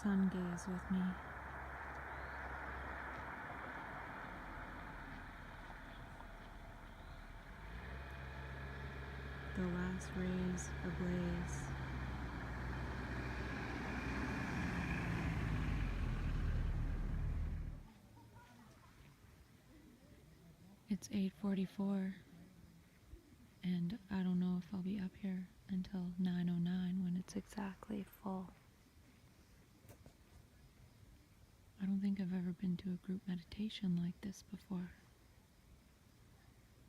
Sun gaze with me. The last rays ablaze. It's 8:44, and I don't know if I'll be up here until 9:09 when it's exactly full. I don't think I've ever been to a group meditation like this before.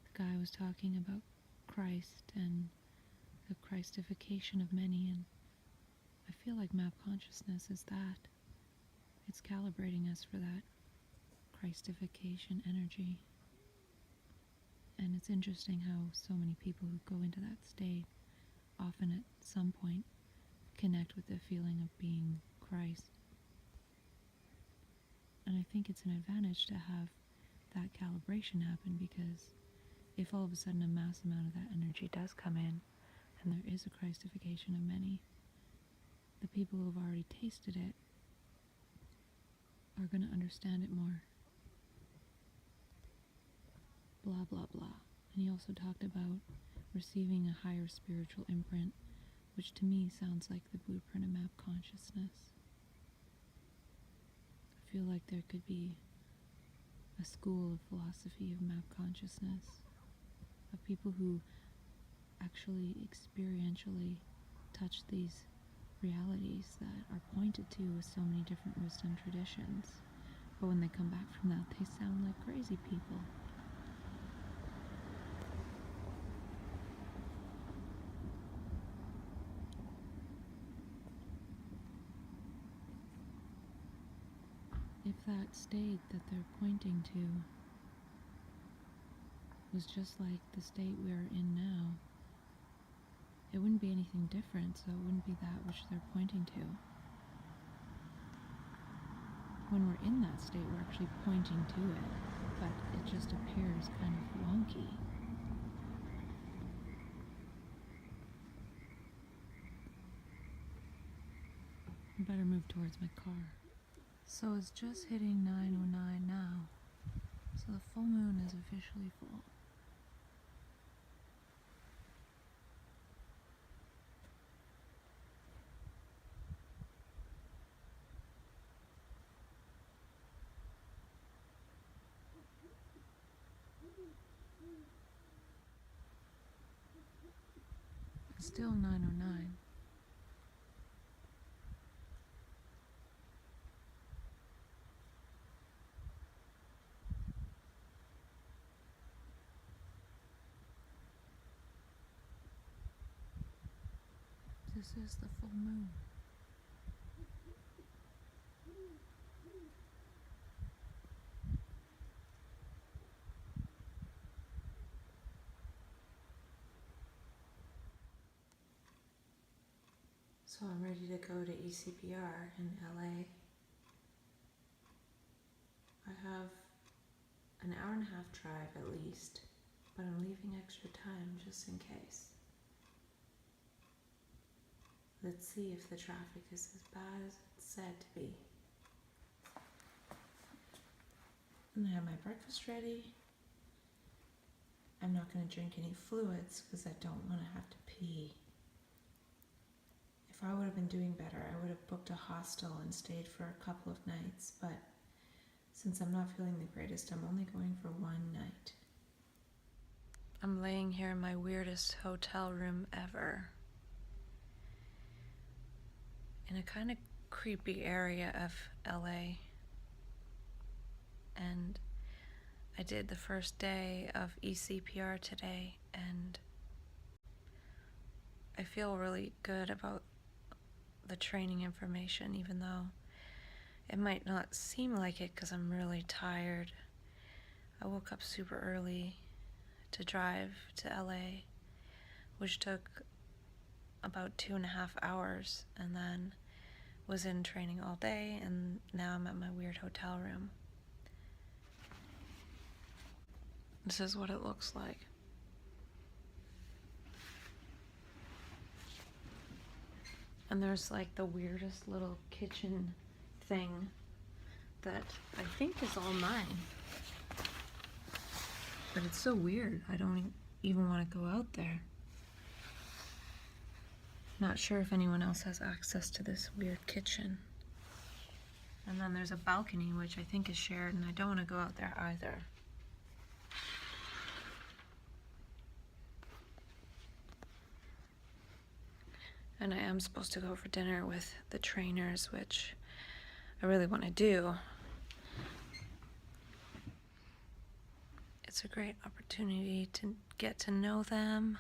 The guy was talking about Christ and the Christification of many, and I feel like map consciousness is that. It's calibrating us for that Christification energy. And it's interesting how so many people who go into that state often at some point connect with the feeling of being Christ. And I think it's an advantage to have that calibration happen, because if all of a sudden a mass amount of that energy does come in and there is a Christification of many, the people who have already tasted it are going to understand it more. Blah, blah, blah. And he also talked about receiving a higher spiritual imprint, which to me sounds like the blueprint of map consciousness. I feel like there could be a school of philosophy of map consciousness, of people who actually experientially touch these realities that are pointed to with so many different wisdom traditions. But when they come back from that, they sound like crazy people. If that state that they're pointing to was just like the state we're in now, it wouldn't be anything different, so it wouldn't be that which they're pointing to. When we're in that state, we're actually pointing to it, but it just appears kind of wonky. I better move towards my car. So it's just hitting 9:09 now, so the full moon is officially full. It's still 9:09. This is the full moon. So I'm ready to go to ECPR in LA. I have an hour and a half drive at least, but I'm leaving extra time just in case. Let's see if the traffic is as bad as it's said to be. And I have my breakfast ready. I'm not going to drink any fluids because I don't want to have to pee. If I would have been doing better, I would have booked a hostel and stayed for a couple of nights, but since I'm not feeling the greatest, I'm only going for one night. I'm laying here in my weirdest hotel room ever, in a kind of creepy area of LA. And I did the first day of ECPR today, and I feel really good about the training information, even though it might not seem like it because I'm really tired. I woke up super early to drive to LA, which took about 2.5 hours, and then was in training all day, and now I'm at my weird hotel room. This is what it looks like. And there's like the weirdest little kitchen thing that I think is all mine. But it's so weird, I don't even want to go out there. Not sure if anyone else has access to this weird kitchen. And then there's a balcony, which I think is shared, and I don't want to go out there either. And I am supposed to go for dinner with the trainers, which I really want to do. It's a great opportunity to get to know them,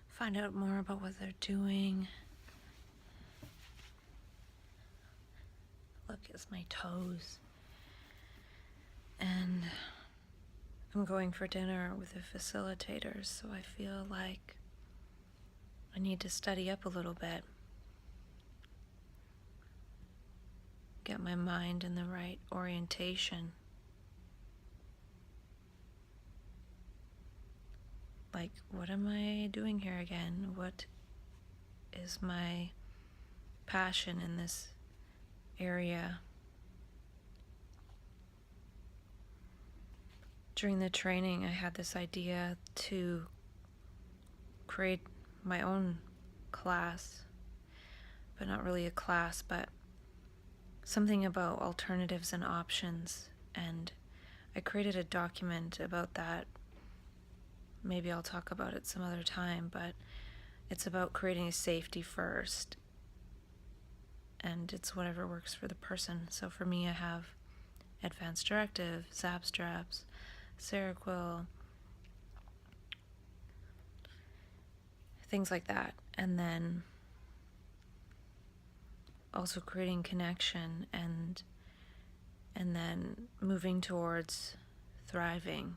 find out more about what they're doing. Look, it's my toes. And I'm going for dinner with the facilitators, so I feel like I need to study up a little bit. Get my mind in the right orientation. Like, what am I doing here again? What is my passion in this area? During the training, I had this idea to create my own class, but not really a class, but something about alternatives and options. And I created a document about that. Maybe I'll talk about it some other time, but it's about creating a safety first, and it's whatever works for the person. So for me, I have advanced directive, zap straps, Seroquel, things like that. And then also creating connection and then moving towards thriving.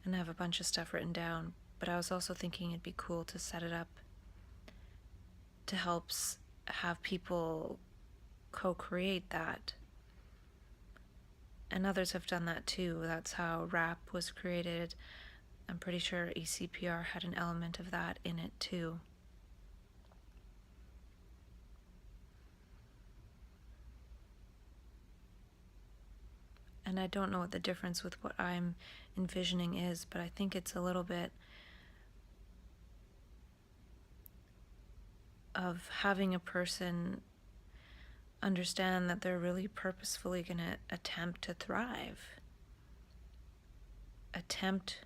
And I have a bunch of stuff written down, but I was also thinking it'd be cool to set it up to help have people co-create that. And others have done that too. That's how rap was created. I'm pretty sure ECPR had an element of that in it too. And I don't know what the difference with what I'm envisioning is, but I think it's a little bit of having a person understand that they're really purposefully going to attempt to thrive. Attempt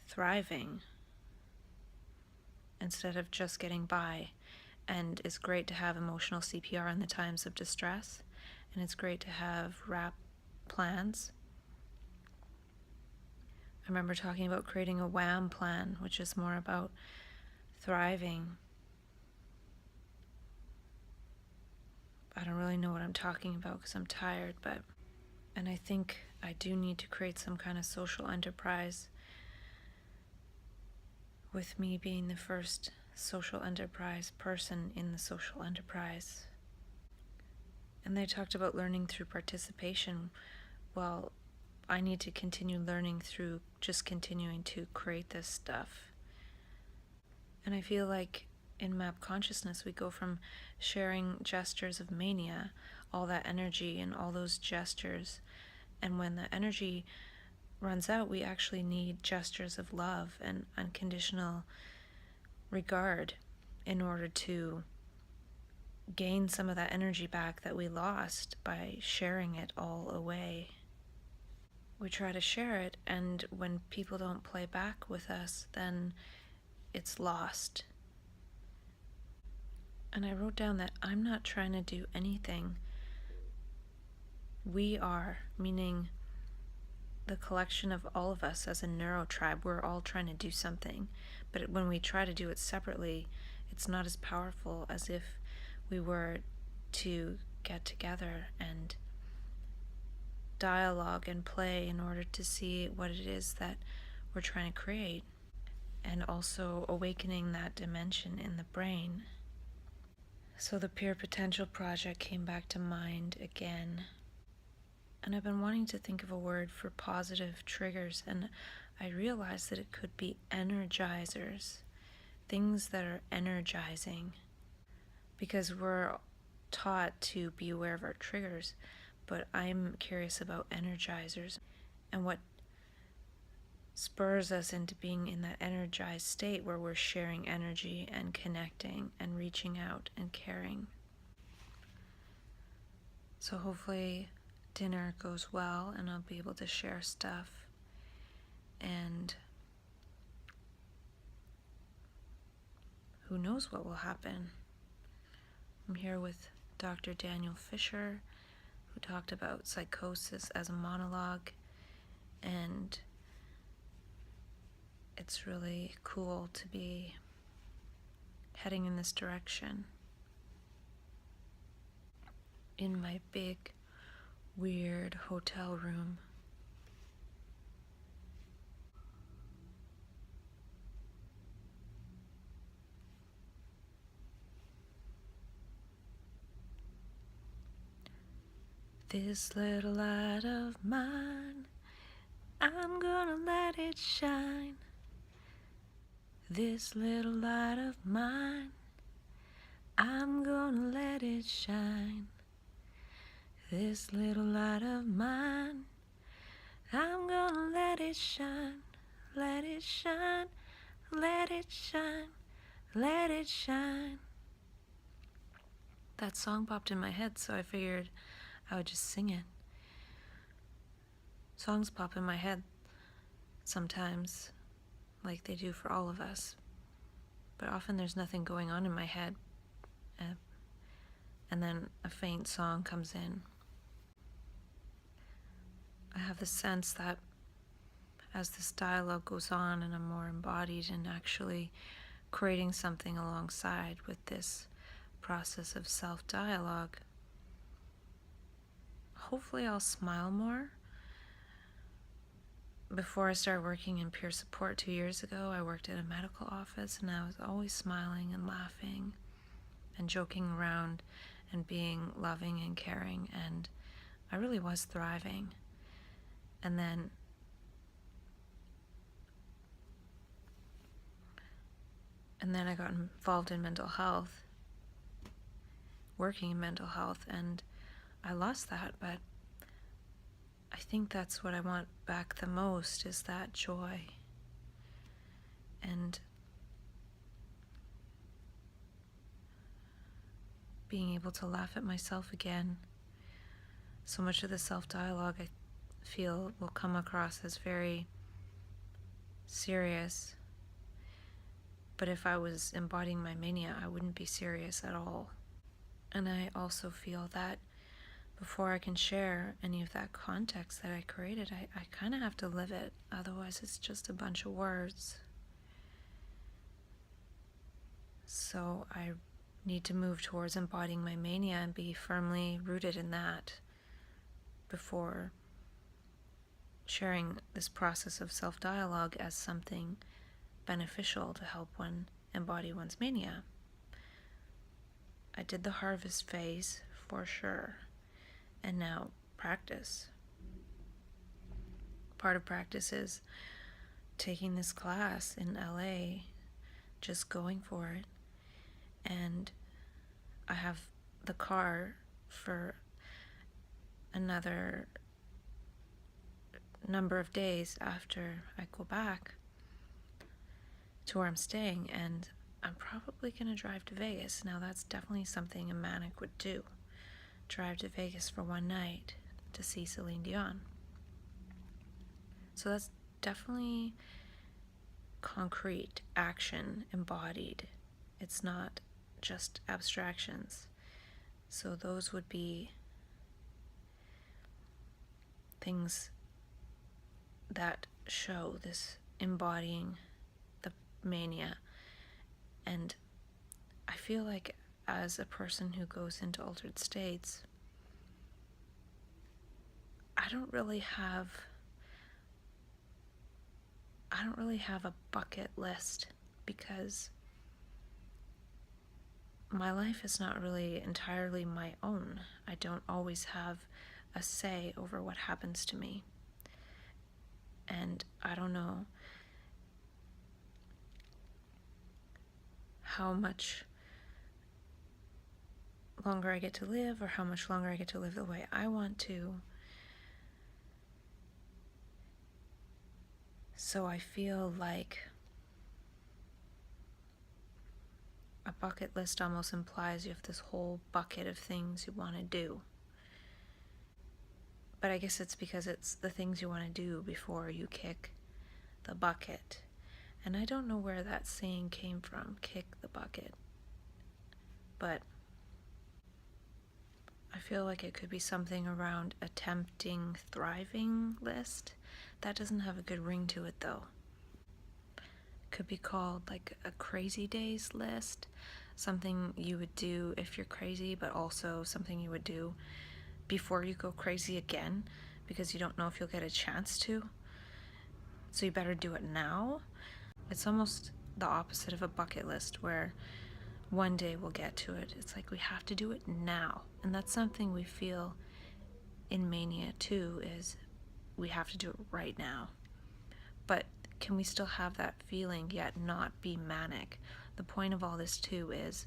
thriving instead of just getting by. And it's great to have emotional CPR in the times of distress, and it's great to have RAP plans. I remember talking about creating a WHAM plan, which is more about thriving. I don't really know what I'm talking about because I'm tired, and I think I do need to create some kind of social enterprise, with me being the first social enterprise person in the social enterprise. And they talked about learning through participation. Well, I need to continue learning through just continuing to create this stuff. And I feel like in map consciousness, we go from sharing gestures of mania, all that energy and all those gestures, and when the energy runs out, we actually need gestures of love and unconditional regard in order to gain some of that energy back that we lost by sharing it all away. We try to share it, and when people don't play back with us, then it's lost. And I wrote down that I'm not trying to do anything. We are, meaning the collection of all of us as a neurotribe, we're all trying to do something. But when we try to do it separately, it's not as powerful as if we were to get together and dialogue and play in order to see what it is that we're trying to create, and also awakening that dimension in the brain. So the Pure Potential Project came back to mind again, and I've been wanting to think of a word for positive triggers, and I realized that it could be energizers, things that are energizing. because we're taught to be aware of our triggers, but I'm curious about energizers and what spurs us into being in that energized state where we're sharing energy and connecting and reaching out and caring. So hopefully dinner goes well and I'll be able to share stuff, and who knows what will happen. I'm here with Dr. Daniel Fisher, who talked about psychosis as a monologue, and it's really cool to be heading in this direction. In my big, weird hotel room. This little light of mine, I'm gonna let it shine. This little light of mine, I'm gonna let it shine. This little light of mine, I'm gonna let it shine. Let it shine, let it shine, let it shine. That song popped in my head, so I figured I would just sing it. Songs pop in my head sometimes, like they do for all of us. But often there's nothing going on in my head, and then a faint song comes in. I have the sense that as this dialogue goes on and I'm more embodied and actually creating something alongside with this process of self-dialogue, hopefully I'll smile more. Before I started working in peer support 2 years ago, I worked at a medical office, and I was always smiling and laughing and joking around and being loving and caring, and I really was thriving. And then I got involved in mental health, working in mental health, and I lost that, but I think that's what I want back the most, is that joy. And being able to laugh at myself again. So much of the self-dialogue I feel will come across as very serious. But if I was embodying my mania, I wouldn't be serious at all. And I also feel that before I can share any of that context that I created, I kind of have to live it. Otherwise, it's just a bunch of words. So I need to move towards embodying my mania and be firmly rooted in that before sharing this process of self-dialogue as something beneficial to help one embody one's mania. I did the harvest phase for sure, and now practice. Part of practice is taking this class in LA, just going for it, and I have the car for another number of days after I go back to where I'm staying, and I'm probably going to drive to Vegas. Now that's definitely something a manic would do. Drive to Vegas for one night to see Celine Dion. So that's definitely concrete action embodied. It's not just abstractions. So those would be things that show this embodying the mania. And I feel like as a person who goes into altered states, I don't really have a bucket list, because my life is not really entirely my own. I don't always have a say over what happens to me. And I don't know how much longer I get to live, or how much longer I get to live the way I want to. So I feel like a bucket list almost implies you have this whole bucket of things you want to do. But I guess it's because it's the things you want to do before you kick the bucket. And I don't know where that saying came from, kick the bucket. But I feel like it could be something around a tempting, thriving list. That doesn't have a good ring to it, though. Could be called like a crazy days list, something you would do if you're crazy, but also something you would do before you go crazy again, because you don't know if you'll get a chance to, so you better do it now. It's almost the opposite of a bucket list, where one day we'll get to it. It's like we have to do it now, and that's something we feel in mania too, is we have to do it right now. But can we still have that feeling yet not be manic? The point of all this too is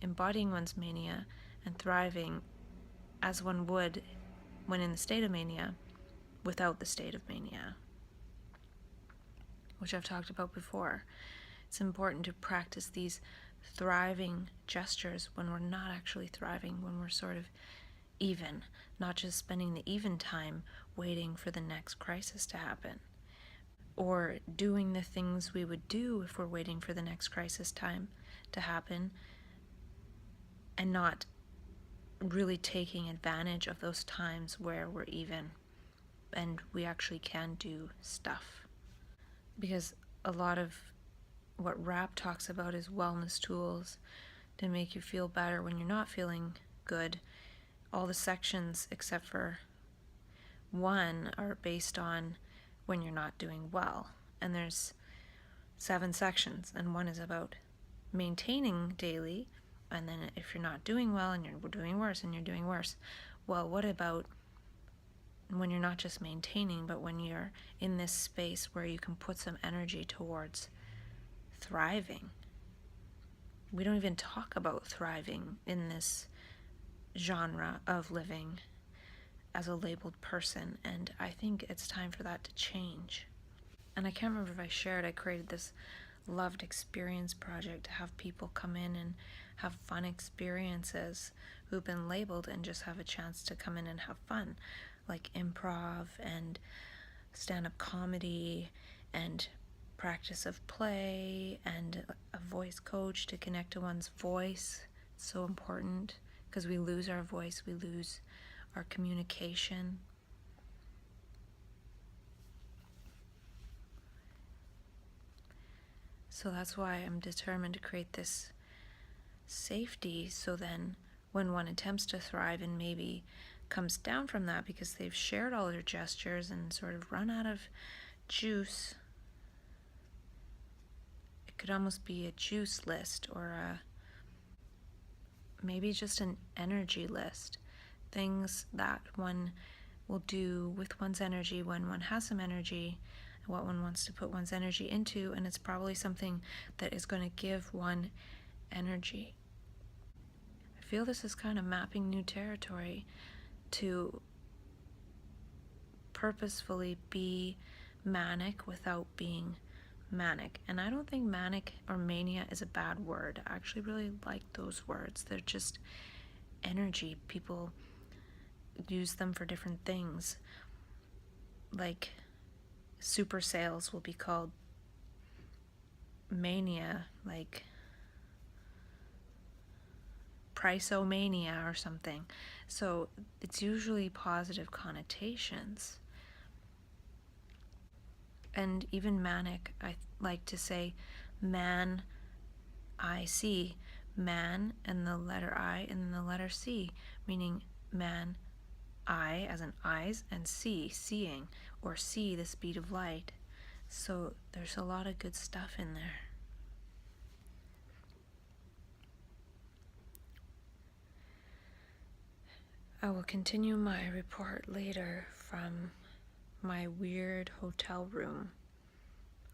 embodying one's mania and thriving as one would when in the state of mania without the state of mania, which I've talked about before. It's important to practice these thriving gestures when we're not actually thriving, when we're sort of even, not just spending the even time waiting for the next crisis to happen, or doing the things we would do if we're waiting for the next crisis time to happen, and not really taking advantage of those times where we're even and we actually can do stuff. Because a lot of what rap talks about is wellness tools to make you feel better when you're not feeling good. All the sections except for one are based on when you're not doing well, and there's 7 sections, and one is about maintaining daily, and then if you're not doing well and you're doing worse and you're doing worse, well, what about when you're not just maintaining, but when you're in this space where you can put some energy towards thriving? We don't even talk about thriving in this genre of living as a labeled person, and I think it's time for that to change. And I can't remember if I shared, I created this loved experience project to have people come in and have fun experiences who've been labeled and just have a chance to come in and have fun, like improv and stand-up comedy and practice of play and a voice coach to connect to one's voice. It's so important, because we lose our voice, we lose our communication. So that's why I'm determined to create this safety, so then when one attempts to thrive and maybe comes down from that because they've shared all their gestures and sort of run out of juice, it could almost be a juice list, or maybe just an energy list. Things that one will do with one's energy when one has some energy, what one wants to put one's energy into, and it's probably something that is going to give one energy. I feel this is kind of mapping new territory to purposefully be manic without being manic. And I don't think manic or mania is a bad word. I actually really like those words. They're just energy. People use them for different things. Like super sales will be called mania, like priceomania or something. So it's usually positive connotations. And even manic, I like to say man, I see, man and the letter I and the letter C, meaning man, I as in eyes, and see, seeing, or see the speed of light. So there's a lot of good stuff in there. I will continue my report later from my weird hotel room.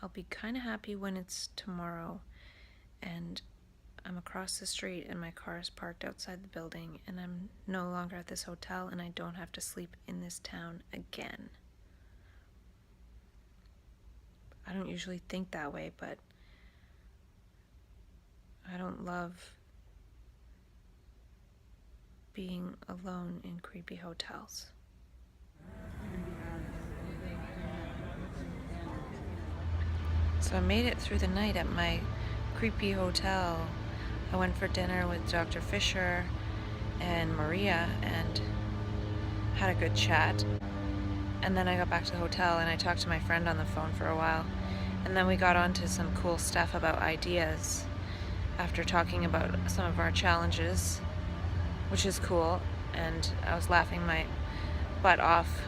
I'll be kind of happy when it's tomorrow and I'm across the street and my car is parked outside the building, and I'm no longer at this hotel, and I don't have to sleep in this town again. I don't usually think that way, but I don't love being alone in creepy hotels. So I made it through the night at my creepy hotel. I went for dinner with Dr. Fisher and Maria and had a good chat. And then I got back to the hotel and I talked to my friend on the phone for a while. And then we got on to some cool stuff about ideas after talking about some of our challenges, which is cool. And I was laughing my butt off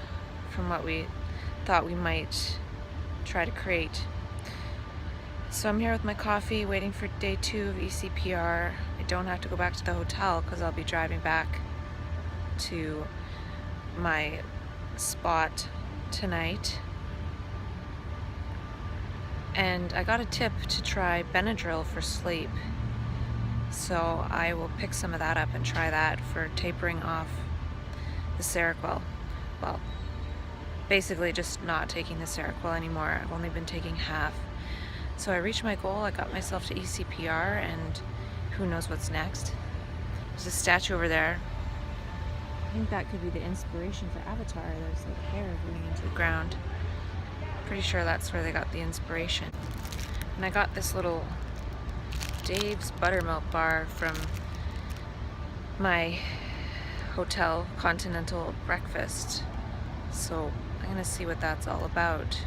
from what we thought we might try to create. So I'm here with my coffee, waiting for day 2 of ECPR. I don't have to go back to the hotel because I'll be driving back to my spot tonight. And I got a tip to try Benadryl for sleep. So I will pick some of that up and try that for tapering off the Seroquel. Well, basically just not taking the Seroquel anymore. I've only been taking half. So I reached my goal. I got myself to ECPR, and who knows what's next. There's a statue over there. I think that could be the inspiration for Avatar. There's like hair going into the ground. Pretty sure that's where they got the inspiration. And I got this little Dave's buttermilk bar from my hotel continental breakfast. So I'm gonna see what that's all about.